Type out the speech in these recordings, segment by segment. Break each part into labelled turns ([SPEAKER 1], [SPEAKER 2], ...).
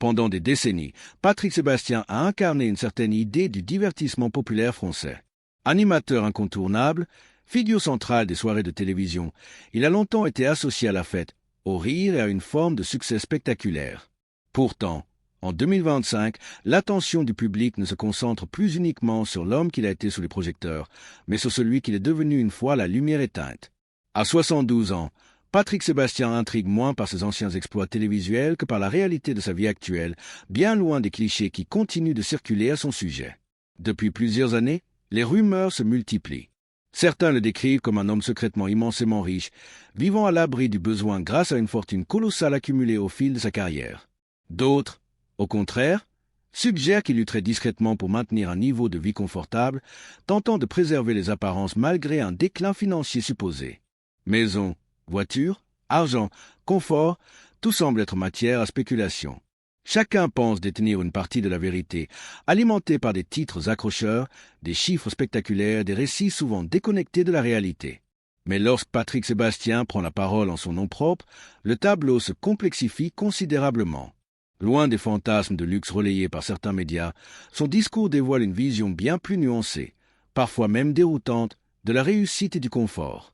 [SPEAKER 1] Pendant des décennies, Patrick Sébastien a incarné une certaine idée du divertissement populaire français. Animateur incontournable, figure centrale des soirées de télévision, il a longtemps été associé à la fête, au rire et à une forme de succès spectaculaire. Pourtant, en 2025, l'attention du public ne se concentre plus uniquement sur l'homme qu'il a été sous les projecteurs, mais sur celui qu'il est devenu une fois la lumière éteinte. À 72 ans, Patrick Sébastien intrigue moins par ses anciens exploits télévisuels que par la réalité de sa vie actuelle, bien loin des clichés qui continuent de circuler à son sujet. Depuis plusieurs années, les rumeurs se multiplient. Certains le décrivent comme un homme secrètement immensément riche, vivant à l'abri du besoin grâce à une fortune colossale accumulée au fil de sa carrière. D'autres, au contraire, suggèrent qu'il lutterait discrètement pour maintenir un niveau de vie confortable, tentant de préserver les apparences malgré un déclin financier supposé. Maison, voiture, argent, confort, tout semble être matière à spéculation. Chacun pense détenir une partie de la vérité, alimentée par des titres accrocheurs, des chiffres spectaculaires, des récits souvent déconnectés de la réalité. Mais lorsque Patrick Sébastien prend la parole en son nom propre, le tableau se complexifie considérablement. Loin des fantasmes de luxe relayés par certains médias, son discours dévoile une vision bien plus nuancée, parfois même déroutante, de la réussite et du confort.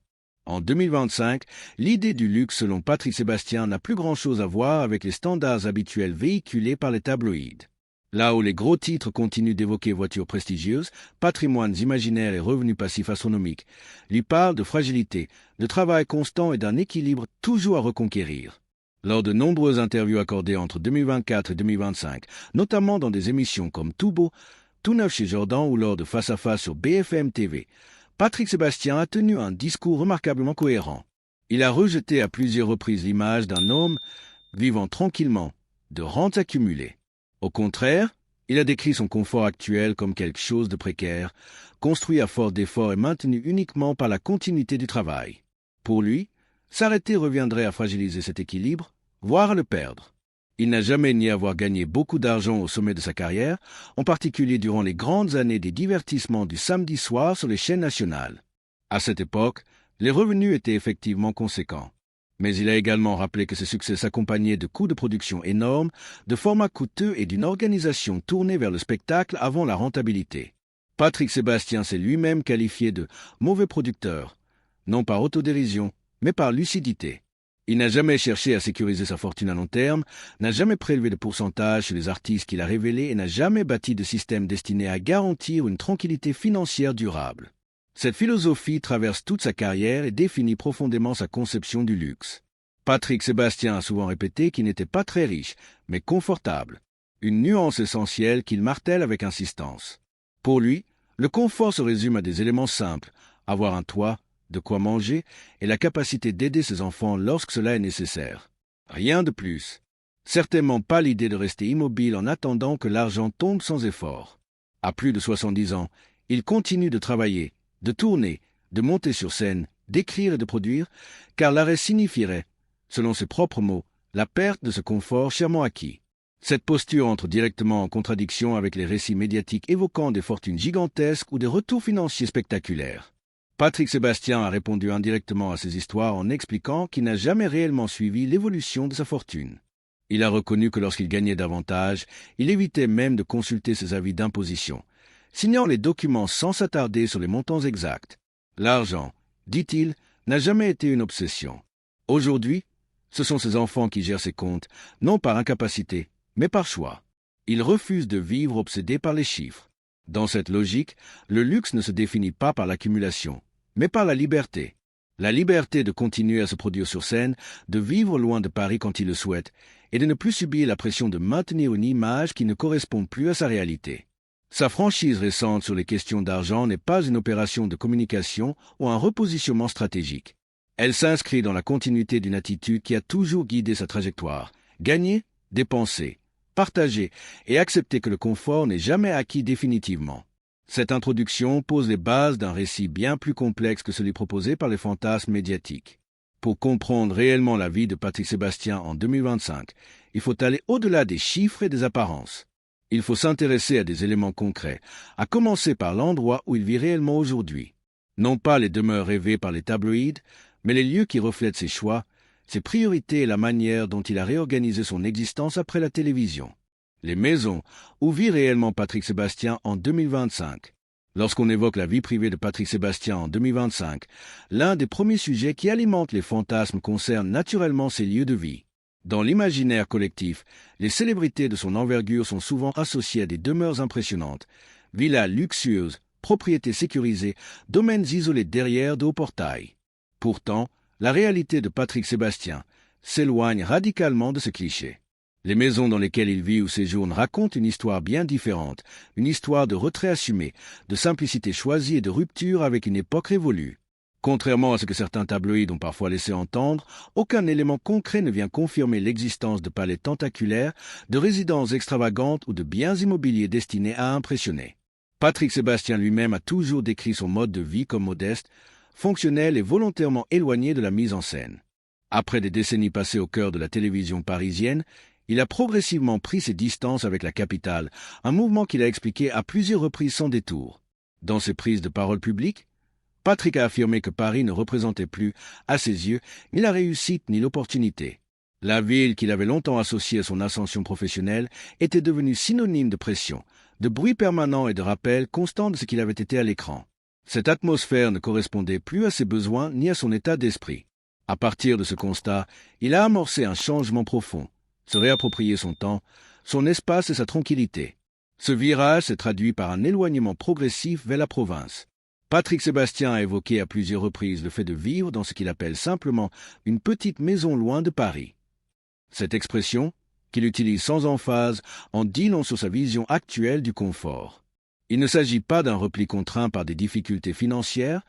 [SPEAKER 1] En 2025, l'idée du luxe selon Patrick Sébastien n'a plus grand-chose à voir avec les standards habituels véhiculés par les tabloïds. Là où les gros titres continuent d'évoquer voitures prestigieuses, patrimoines imaginaires et revenus passifs astronomiques, lui parlent de fragilité, de travail constant et d'un équilibre toujours à reconquérir. Lors de nombreuses interviews accordées entre 2024 et 2025, notamment dans des émissions comme Tout Beau, Tout Neuf chez Jordan ou lors de Face à Face sur BFM TV, Patrick Sébastien a tenu un discours remarquablement cohérent. Il a rejeté à plusieurs reprises l'image d'un homme vivant tranquillement, de rentes accumulées. Au contraire, il a décrit son confort actuel comme quelque chose de précaire, construit à force d'efforts et maintenu uniquement par la continuité du travail. Pour lui, s'arrêter reviendrait à fragiliser cet équilibre, voire à le perdre. Il n'a jamais nié avoir gagné beaucoup d'argent au sommet de sa carrière, en particulier durant les grandes années des divertissements du samedi soir sur les chaînes nationales. À cette époque, les revenus étaient effectivement conséquents. Mais il a également rappelé que ce succès s'accompagnait de coûts de production énormes, de formats coûteux et d'une organisation tournée vers le spectacle avant la rentabilité. Patrick Sébastien s'est lui-même qualifié de « mauvais producteur », non par autodérision, mais par lucidité. Il n'a jamais cherché à sécuriser sa fortune à long terme, n'a jamais prélevé de pourcentage sur les artistes qu'il a révélés et n'a jamais bâti de système destiné à garantir une tranquillité financière durable. Cette philosophie traverse toute sa carrière et définit profondément sa conception du luxe. Patrick Sébastien a souvent répété qu'il n'était pas très riche, mais confortable, une nuance essentielle qu'il martèle avec insistance. Pour lui, le confort se résume à des éléments simples, avoir un toit, de quoi manger et la capacité d'aider ses enfants lorsque cela est nécessaire. Rien de plus. Certainement pas l'idée de rester immobile en attendant que l'argent tombe sans effort. À plus de 70 ans, il continue de travailler, de tourner, de monter sur scène, d'écrire et de produire, car l'arrêt signifierait, selon ses propres mots, la perte de ce confort chèrement acquis. Cette posture entre directement en contradiction avec les récits médiatiques évoquant des fortunes gigantesques ou des retours financiers spectaculaires. Patrick Sébastien a répondu indirectement à ces histoires en expliquant qu'il n'a jamais réellement suivi l'évolution de sa fortune. Il a reconnu que lorsqu'il gagnait davantage, il évitait même de consulter ses avis d'imposition, signant les documents sans s'attarder sur les montants exacts. L'argent, dit-il, n'a jamais été une obsession. Aujourd'hui, ce sont ses enfants qui gèrent ses comptes, non par incapacité, mais par choix. Il refuse de vivre obsédé par les chiffres. Dans cette logique, le luxe ne se définit pas par l'accumulation, mais par la liberté. La liberté de continuer à se produire sur scène, de vivre loin de Paris quand il le souhaite, et de ne plus subir la pression de maintenir une image qui ne correspond plus à sa réalité. Sa franchise récente sur les questions d'argent n'est pas une opération de communication ou un repositionnement stratégique. Elle s'inscrit dans la continuité d'une attitude qui a toujours guidé sa trajectoire. Gagner, dépenser, partager et accepter que le confort n'est jamais acquis définitivement. Cette introduction pose les bases d'un récit bien plus complexe que celui proposé par les fantasmes médiatiques. Pour comprendre réellement la vie de Patrick Sébastien en 2025, il faut aller au-delà des chiffres et des apparences. Il faut s'intéresser à des éléments concrets, à commencer par l'endroit où il vit réellement aujourd'hui. Non pas les demeures rêvées par les tabloïds, mais les lieux qui reflètent ses choix, ses priorités et la manière dont il a réorganisé son existence après la télévision. Les maisons, où vit réellement Patrick Sébastien en 2025. Lorsqu'on évoque la vie privée de Patrick Sébastien en 2025, l'un des premiers sujets qui alimentent les fantasmes concerne naturellement ses lieux de vie. Dans l'imaginaire collectif, les célébrités de son envergure sont souvent associées à des demeures impressionnantes, villas luxueuses, propriétés sécurisées, domaines isolés derrière de hauts portails. Pourtant, la réalité de Patrick Sébastien s'éloigne radicalement de ce cliché. Les maisons dans lesquelles il vit ou séjourne racontent une histoire bien différente, une histoire de retrait assumé, de simplicité choisie et de rupture avec une époque révolue. Contrairement à ce que certains tabloïds ont parfois laissé entendre, aucun élément concret ne vient confirmer l'existence de palais tentaculaires, de résidences extravagantes ou de biens immobiliers destinés à impressionner. Patrick Sébastien lui-même a toujours décrit son mode de vie comme modeste, fonctionnel et volontairement éloigné de la mise en scène. Après des décennies passées au cœur de la télévision parisienne, il a progressivement pris ses distances avec la capitale, un mouvement qu'il a expliqué à plusieurs reprises sans détour. Dans ses prises de parole publiques, Patrick a affirmé que Paris ne représentait plus, à ses yeux, ni la réussite ni l'opportunité. La ville qu'il avait longtemps associée à son ascension professionnelle était devenue synonyme de pression, de bruit permanent et de rappel constant de ce qu'il avait été à l'écran. Cette atmosphère ne correspondait plus à ses besoins ni à son état d'esprit. À partir de ce constat, il a amorcé un changement profond, se réapproprier son temps, son espace et sa tranquillité. Ce virage s'est traduit par un éloignement progressif vers la province. Patrick Sébastien a évoqué à plusieurs reprises le fait de vivre dans ce qu'il appelle simplement une petite maison loin de Paris. Cette expression, qu'il utilise sans emphase, en dit long sur sa vision actuelle du confort. Il ne s'agit pas d'un repli contraint par des difficultés financières,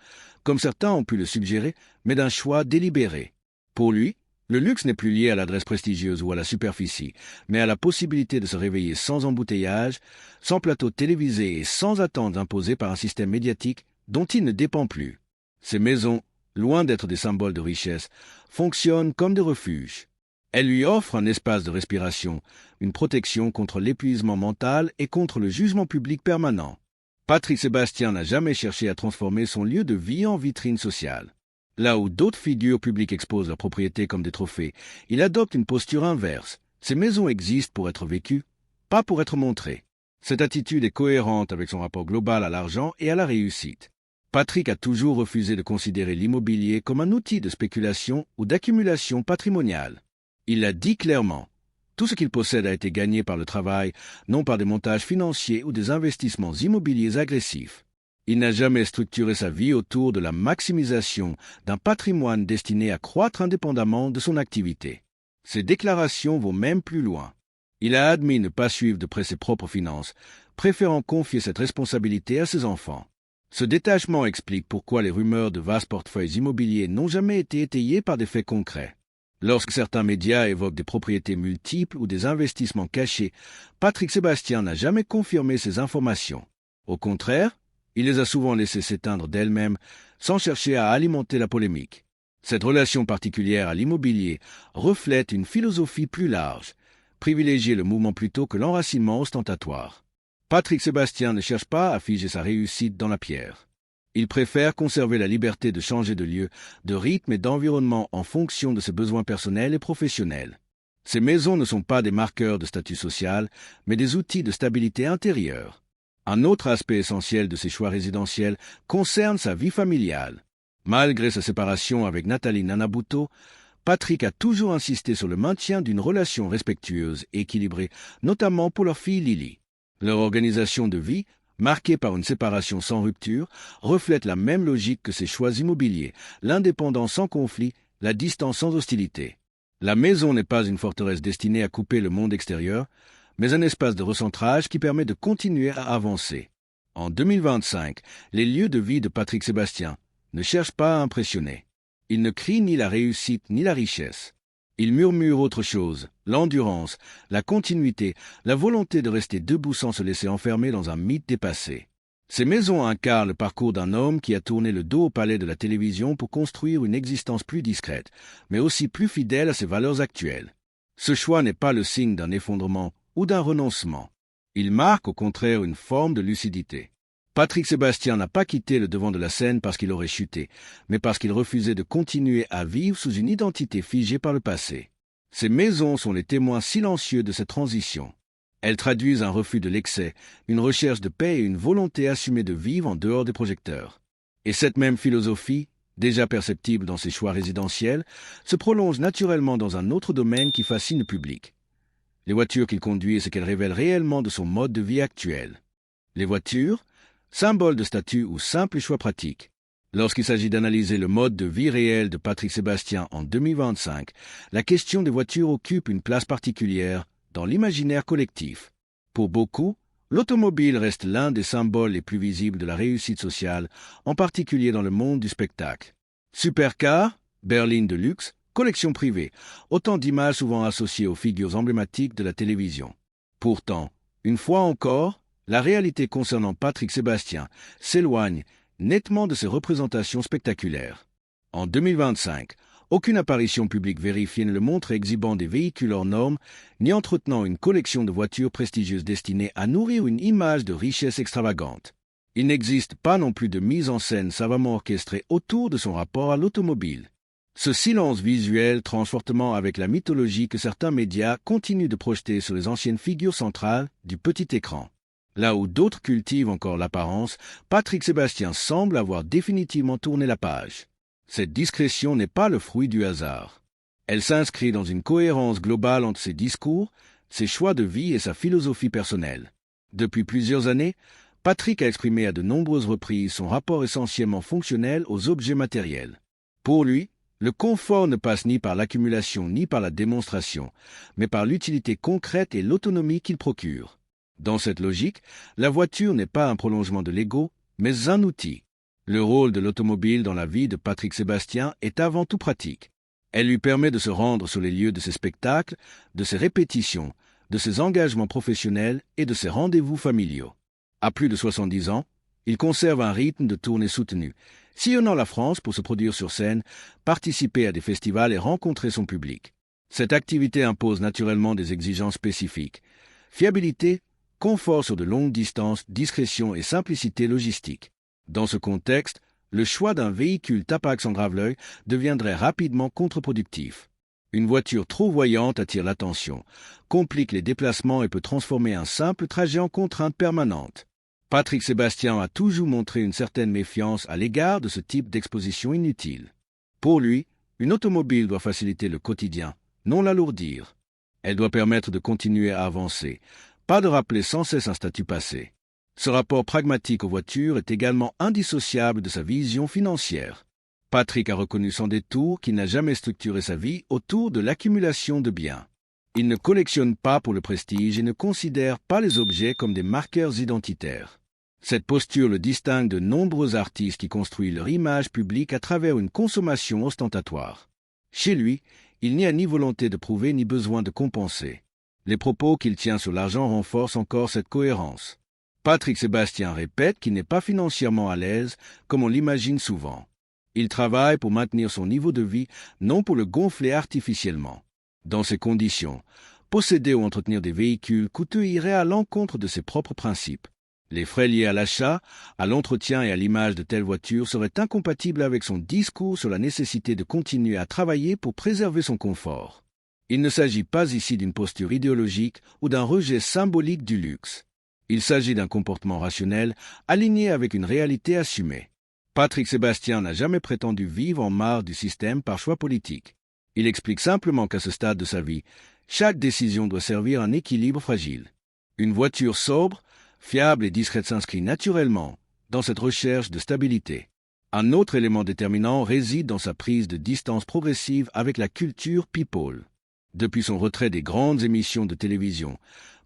[SPEAKER 1] comme certains ont pu le suggérer, mais d'un choix délibéré. Pour lui, le luxe n'est plus lié à l'adresse prestigieuse ou à la superficie, mais à la possibilité de se réveiller sans embouteillage, sans plateau télévisé et sans attentes imposées par un système médiatique dont il ne dépend plus. Ces maisons, loin d'être des symboles de richesse, fonctionnent comme des refuges. Elles lui offrent un espace de respiration, une protection contre l'épuisement mental et contre le jugement public permanent. Patrick Sébastien n'a jamais cherché à transformer son lieu de vie en vitrine sociale. Là où d'autres figures publiques exposent leurs propriétés comme des trophées, il adopte une posture inverse. Ces maisons existent pour être vécues, pas pour être montrées. Cette attitude est cohérente avec son rapport global à l'argent et à la réussite. Patrick a toujours refusé de considérer l'immobilier comme un outil de spéculation ou d'accumulation patrimoniale. Il l'a dit clairement. Tout ce qu'il possède a été gagné par le travail, non par des montages financiers ou des investissements immobiliers agressifs. Il n'a jamais structuré sa vie autour de la maximisation d'un patrimoine destiné à croître indépendamment de son activité. Ses déclarations vont même plus loin. Il a admis ne pas suivre de près ses propres finances, préférant confier cette responsabilité à ses enfants. Ce détachement explique pourquoi les rumeurs de vastes portefeuilles immobiliers n'ont jamais été étayées par des faits concrets. Lorsque certains médias évoquent des propriétés multiples ou des investissements cachés, Patrick Sébastien n'a jamais confirmé ces informations. Au contraire, il les a souvent laissées s'éteindre d'elles-mêmes, sans chercher à alimenter la polémique. Cette relation particulière à l'immobilier reflète une philosophie plus large, privilégier le mouvement plutôt que l'enracinement ostentatoire. Patrick Sébastien ne cherche pas à figer sa réussite dans la pierre. Il préfère conserver la liberté de changer de lieu, de rythme et d'environnement en fonction de ses besoins personnels et professionnels. Ces maisons ne sont pas des marqueurs de statut social, mais des outils de stabilité intérieure. Un autre aspect essentiel de ses choix résidentiels concerne sa vie familiale. Malgré sa séparation avec Nathalie Nanabuto, Patrick a toujours insisté sur le maintien d'une relation respectueuse et équilibrée, notamment pour leur fille Lily. Leur organisation de vie, marquée par une séparation sans rupture, reflète la même logique que ses choix immobiliers, l'indépendance sans conflit, la distance sans hostilité. La maison n'est pas une forteresse destinée à couper le monde extérieur, mais un espace de recentrage qui permet de continuer à avancer. En 2025, les lieux de vie de Patrick Sébastien ne cherchent pas à impressionner. Ils ne crient ni la réussite ni la richesse. Ils murmurent autre chose, l'endurance, la continuité, la volonté de rester debout sans se laisser enfermer dans un mythe dépassé. Ces maisons incarnent le parcours d'un homme qui a tourné le dos au palais de la télévision pour construire une existence plus discrète, mais aussi plus fidèle à ses valeurs actuelles. Ce choix n'est pas le signe d'un effondrement ou d'un renoncement. Il marque au contraire une forme de lucidité. Patrick Sébastien n'a pas quitté le devant de la scène parce qu'il aurait chuté, mais parce qu'il refusait de continuer à vivre sous une identité figée par le passé. Ces maisons sont les témoins silencieux de cette transition. Elles traduisent un refus de l'excès, une recherche de paix et une volonté assumée de vivre en dehors des projecteurs. Et cette même philosophie, déjà perceptible dans ses choix résidentiels, se prolonge naturellement dans un autre domaine qui fascine le public. Les voitures qu'il conduit et ce qu'elles révèlent réellement de son mode de vie actuel. Les voitures, symbole de statut ou simple choix pratique. Lorsqu'il s'agit d'analyser le mode de vie réel de Patrick Sébastien en 2025, la question des voitures occupe une place particulière dans l'imaginaire collectif. Pour beaucoup, l'automobile reste l'un des symboles les plus visibles de la réussite sociale, en particulier dans le monde du spectacle. Supercar, berline de luxe, collection privée, autant d'images souvent associées aux figures emblématiques de la télévision. Pourtant, une fois encore, la réalité concernant Patrick Sébastien s'éloigne nettement de ces représentations spectaculaires. En 2025, aucune apparition publique vérifiée ne le montre exhibant des véhicules hors normes, ni entretenant une collection de voitures prestigieuses destinées à nourrir une image de richesse extravagante. Il n'existe pas non plus de mise en scène savamment orchestrée autour de son rapport à l'automobile. Ce silence visuel tranche fortement avec la mythologie que certains médias continuent de projeter sur les anciennes figures centrales du petit écran. Là où d'autres cultivent encore l'apparence, Patrick Sébastien semble avoir définitivement tourné la page. Cette discrétion n'est pas le fruit du hasard. Elle s'inscrit dans une cohérence globale entre ses discours, ses choix de vie et sa philosophie personnelle. Depuis plusieurs années, Patrick a exprimé à de nombreuses reprises son rapport essentiellement fonctionnel aux objets matériels. Pour lui, le confort ne passe ni par l'accumulation ni par la démonstration, mais par l'utilité concrète et l'autonomie qu'il procure. Dans cette logique, la voiture n'est pas un prolongement de l'ego, mais un outil. Le rôle de l'automobile dans la vie de Patrick Sébastien est avant tout pratique. Elle lui permet de se rendre sur les lieux de ses spectacles, de ses répétitions, de ses engagements professionnels et de ses rendez-vous familiaux. À plus de 70 ans, il conserve un rythme de tournée soutenu, sillonnant la France pour se produire sur scène, participer à des festivals et rencontrer son public. Cette activité impose naturellement des exigences spécifiques. Fiabilité, confort sur de longues distances, discrétion et simplicité logistique. Dans ce contexte, le choix d'un véhicule tapax en grave-l'œil deviendrait rapidement contre-productif. Une voiture trop voyante attire l'attention, complique les déplacements et peut transformer un simple trajet en contrainte permanente. Patrick Sébastien a toujours montré une certaine méfiance à l'égard de ce type d'exposition inutile. Pour lui, une automobile doit faciliter le quotidien, non l'alourdir. Elle doit permettre de continuer à avancer, pas de rappeler sans cesse un statut passé. Ce rapport pragmatique aux voitures est également indissociable de sa vision financière. Patrick a reconnu sans détour qu'il n'a jamais structuré sa vie autour de l'accumulation de biens. Il ne collectionne pas pour le prestige et ne considère pas les objets comme des marqueurs identitaires. Cette posture le distingue de nombreux artistes qui construisent leur image publique à travers une consommation ostentatoire. Chez lui, il n'y a ni volonté de prouver ni besoin de compenser. Les propos qu'il tient sur l'argent renforcent encore cette cohérence. Patrick Sébastien répète qu'il n'est pas financièrement à l'aise, comme on l'imagine souvent. Il travaille pour maintenir son niveau de vie, non pour le gonfler artificiellement. Dans ces conditions, posséder ou entretenir des véhicules coûteux irait à l'encontre de ses propres principes. Les frais liés à l'achat, à l'entretien et à l'image de telles voitures seraient incompatibles avec son discours sur la nécessité de continuer à travailler pour préserver son confort. Il ne s'agit pas ici d'une posture idéologique ou d'un rejet symbolique du luxe. Il s'agit d'un comportement rationnel, aligné avec une réalité assumée. Patrick Sébastien n'a jamais prétendu vivre en marge du système par choix politique. Il explique simplement qu'à ce stade de sa vie, chaque décision doit servir un équilibre fragile. Une voiture sobre, fiable et discrète s'inscrit naturellement dans cette recherche de stabilité. Un autre élément déterminant réside dans sa prise de distance progressive avec la culture people. Depuis son retrait des grandes émissions de télévision,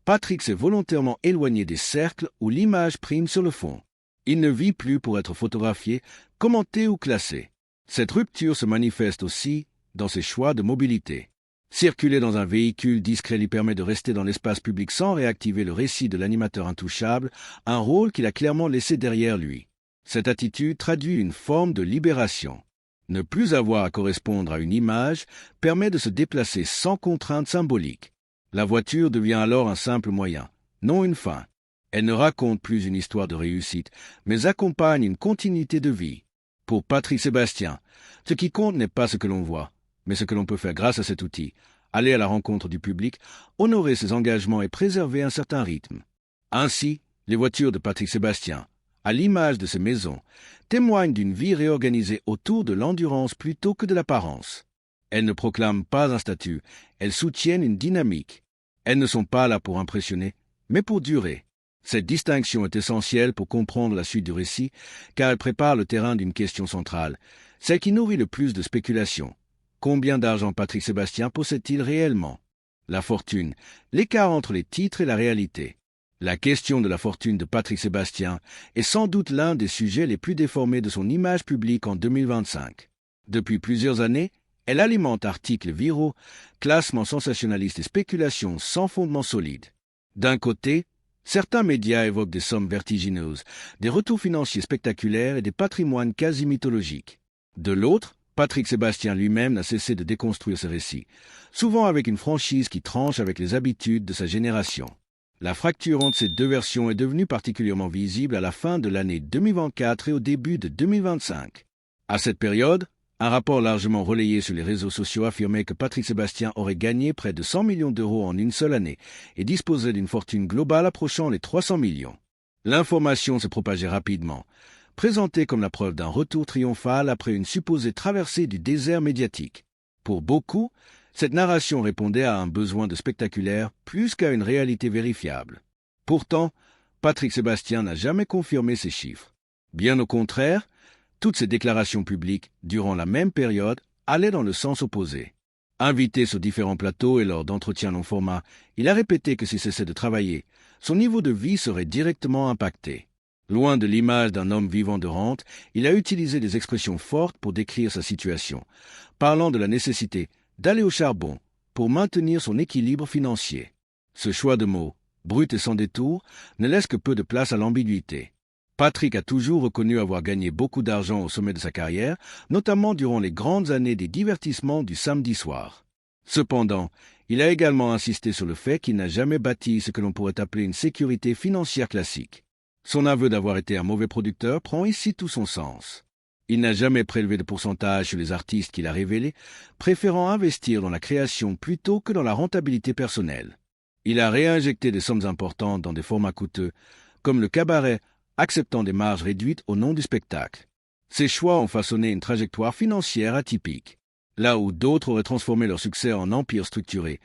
[SPEAKER 1] Patrick s'est volontairement éloigné des cercles où l'image prime sur le fond. Il ne vit plus pour être photographié, commenté ou classé. Cette rupture se manifeste aussi dans ses choix de mobilité. Circuler dans un véhicule discret lui permet de rester dans l'espace public sans réactiver le récit de l'animateur intouchable, un rôle qu'il a clairement laissé derrière lui. Cette attitude traduit une forme de libération. Ne plus avoir à correspondre à une image permet de se déplacer sans contrainte symbolique. La voiture devient alors un simple moyen, non une fin. Elle ne raconte plus une histoire de réussite, mais accompagne une continuité de vie. Pour Patrick Sébastien, ce qui compte n'est pas ce que l'on voit, mais ce que l'on peut faire grâce à cet outil. Aller à la rencontre du public, honorer ses engagements et préserver un certain rythme. Ainsi, les voitures de Patrick Sébastien, à l'image de ses maisons, témoignent d'une vie réorganisée autour de l'endurance plutôt que de l'apparence. Elles ne proclament pas un statut, elles soutiennent une dynamique. Elles ne sont pas là pour impressionner, mais pour durer. Cette distinction est essentielle pour comprendre la suite du récit, car elle prépare le terrain d'une question centrale, celle qui nourrit le plus de spéculations. Combien d'argent Patrick Sébastien possède-t-il réellement? La fortune, l'écart entre les titres et la réalité. La question de la fortune de Patrick Sébastien est sans doute l'un des sujets les plus déformés de son image publique en 2025. Depuis plusieurs années, elle alimente articles viraux, classements sensationnalistes et spéculations sans fondement solide. D'un côté, certains médias évoquent des sommes vertigineuses, des retours financiers spectaculaires et des patrimoines quasi mythologiques. De l'autre, Patrick Sébastien lui-même n'a cessé de déconstruire ce récit, souvent avec une franchise qui tranche avec les habitudes de sa génération. La fracture entre ces deux versions est devenue particulièrement visible à la fin de l'année 2024 et au début de 2025. À cette période, un rapport largement relayé sur les réseaux sociaux affirmait que Patrick Sébastien aurait gagné près de 100 millions d'euros en une seule année et disposait d'une fortune globale approchant les 300 millions. L'information se propageait rapidement, présentée comme la preuve d'un retour triomphal après une supposée traversée du désert médiatique. Pour beaucoup, cette narration répondait à un besoin de spectaculaire plus qu'à une réalité vérifiable. Pourtant, Patrick Sébastien n'a jamais confirmé ces chiffres. Bien au contraire, toutes ses déclarations publiques, durant la même période, allaient dans le sens opposé. Invité sur différents plateaux et lors d'entretiens long format, il a répété que s'il cessait de travailler, son niveau de vie serait directement impacté. Loin de l'image d'un homme vivant de rente, il a utilisé des expressions fortes pour décrire sa situation, parlant de la nécessité d'aller au charbon pour maintenir son équilibre financier. Ce choix de mots, brut et sans détour, ne laisse que peu de place à l'ambiguïté. Patrick a toujours reconnu avoir gagné beaucoup d'argent au sommet de sa carrière, notamment durant les grandes années des divertissements du samedi soir. Cependant, il a également insisté sur le fait qu'il n'a jamais bâti ce que l'on pourrait appeler une sécurité financière classique. Son aveu d'avoir été un mauvais producteur prend ici tout son sens. Il n'a jamais prélevé de pourcentage sur les artistes qu'il a révélés, préférant investir dans la création plutôt que dans la rentabilité personnelle. Il a réinjecté des sommes importantes dans des formats coûteux, comme le cabaret, acceptant des marges réduites au nom du spectacle. Ces choix ont façonné une trajectoire financière atypique. Là où d'autres auraient transformé leur succès en empire structuré,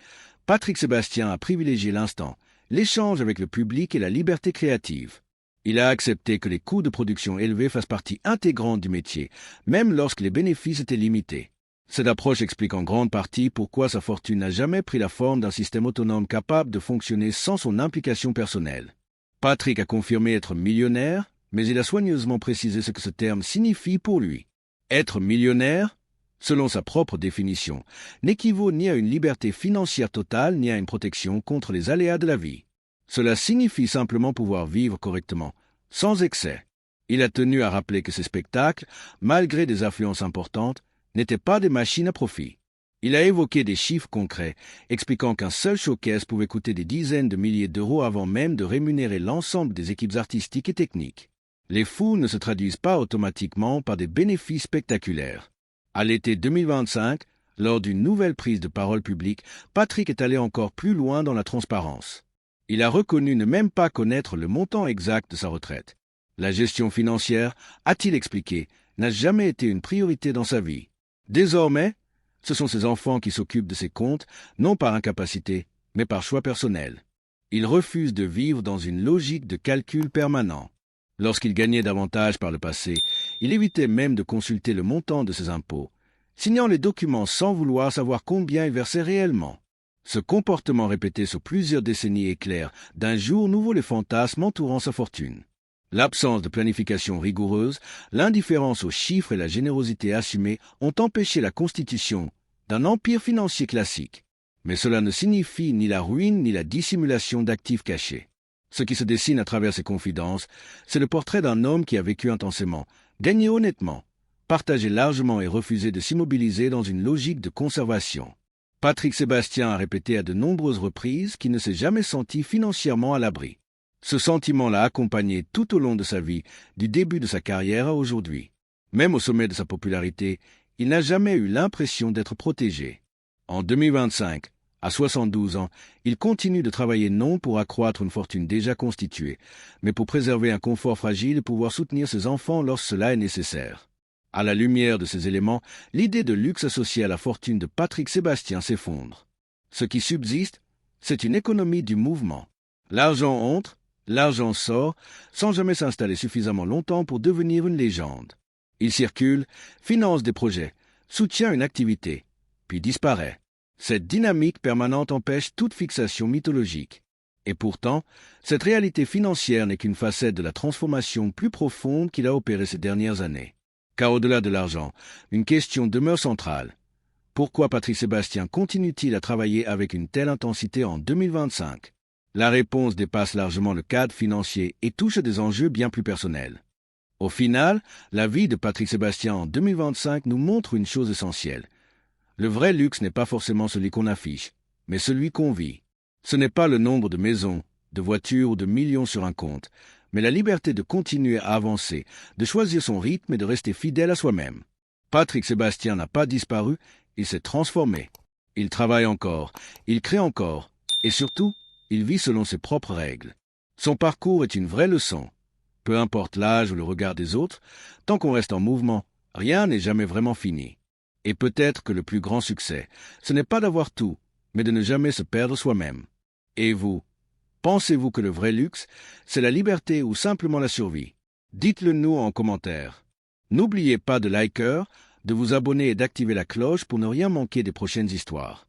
[SPEAKER 1] Patrick Sébastien a privilégié l'instant, l'échange avec le public et la liberté créative. Il a accepté que les coûts de production élevés fassent partie intégrante du métier, même lorsque les bénéfices étaient limités. Cette approche explique en grande partie pourquoi sa fortune n'a jamais pris la forme d'un système autonome capable de fonctionner sans son implication personnelle. Patrick a confirmé être millionnaire, mais il a soigneusement précisé ce que ce terme signifie pour lui. Être millionnaire, selon sa propre définition, n'équivaut ni à une liberté financière totale ni à une protection contre les aléas de la vie. Cela signifie simplement pouvoir vivre correctement, sans excès. Il a tenu à rappeler que ces spectacles, malgré des affluences importantes, n'étaient pas des machines à profit. Il a évoqué des chiffres concrets, expliquant qu'un seul showcase pouvait coûter des dizaines de milliers d'euros avant même de rémunérer l'ensemble des équipes artistiques et techniques. Les fous ne se traduisent pas automatiquement par des bénéfices spectaculaires. À l'été 2025, lors d'une nouvelle prise de parole publique, Patrick est allé encore plus loin dans la transparence. Il a reconnu ne même pas connaître le montant exact de sa retraite. La gestion financière, a-t-il expliqué, n'a jamais été une priorité dans sa vie. Désormais, ce sont ses enfants qui s'occupent de ses comptes, non par incapacité, mais par choix personnel. Il refuse de vivre dans une logique de calcul permanent. Lorsqu'il gagnait davantage par le passé, il évitait même de consulter le montant de ses impôts, signant les documents sans vouloir savoir combien il versait réellement. Ce comportement répété sur plusieurs décennies éclaire d'un jour nouveau les fantasmes entourant sa fortune. L'absence de planification rigoureuse, l'indifférence aux chiffres et la générosité assumée ont empêché la constitution d'un empire financier classique. Mais cela ne signifie ni la ruine ni la dissimulation d'actifs cachés. Ce qui se dessine à travers ces confidences, c'est le portrait d'un homme qui a vécu intensément, gagné honnêtement, partagé largement et refusé de s'immobiliser dans une logique de conservation. Patrick Sébastien a répété à de nombreuses reprises qu'il ne s'est jamais senti financièrement à l'abri. Ce sentiment l'a accompagné tout au long de sa vie, du début de sa carrière à aujourd'hui. Même au sommet de sa popularité, il n'a jamais eu l'impression d'être protégé. En 2025, à 72 ans, il continue de travailler non pour accroître une fortune déjà constituée, mais pour préserver un confort fragile et pouvoir soutenir ses enfants lorsque cela est nécessaire. À la lumière de ces éléments, l'idée de luxe associée à la fortune de Patrick Sébastien s'effondre. Ce qui subsiste, c'est une économie du mouvement. L'argent entre, l'argent sort, sans jamais s'installer suffisamment longtemps pour devenir une légende. Il circule, finance des projets, soutient une activité, puis disparaît. Cette dynamique permanente empêche toute fixation mythologique. Et pourtant, cette réalité financière n'est qu'une facette de la transformation plus profonde qu'il a opérée ces dernières années. Car au-delà de l'argent, une question demeure centrale. Pourquoi Patrick Sébastien continue-t-il à travailler avec une telle intensité en 2025 ? La réponse dépasse largement le cadre financier et touche à des enjeux bien plus personnels. Au final, la vie de Patrick Sébastien en 2025 nous montre une chose essentielle. Le vrai luxe n'est pas forcément celui qu'on affiche, mais celui qu'on vit. Ce n'est pas le nombre de maisons, de voitures ou de millions sur un compte, mais la liberté de continuer à avancer, de choisir son rythme et de rester fidèle à soi-même. Patrick Sébastien n'a pas disparu, il s'est transformé. Il travaille encore, il crée encore, et surtout, il vit selon ses propres règles. Son parcours est une vraie leçon. Peu importe l'âge ou le regard des autres, tant qu'on reste en mouvement, rien n'est jamais vraiment fini. Et peut-être que le plus grand succès, ce n'est pas d'avoir tout, mais de ne jamais se perdre soi-même. Et vous, pensez-vous que le vrai luxe, c'est la liberté ou simplement la survie? Dites-le nous en commentaire. N'oubliez pas de liker, de vous abonner et d'activer la cloche pour ne rien manquer des prochaines histoires.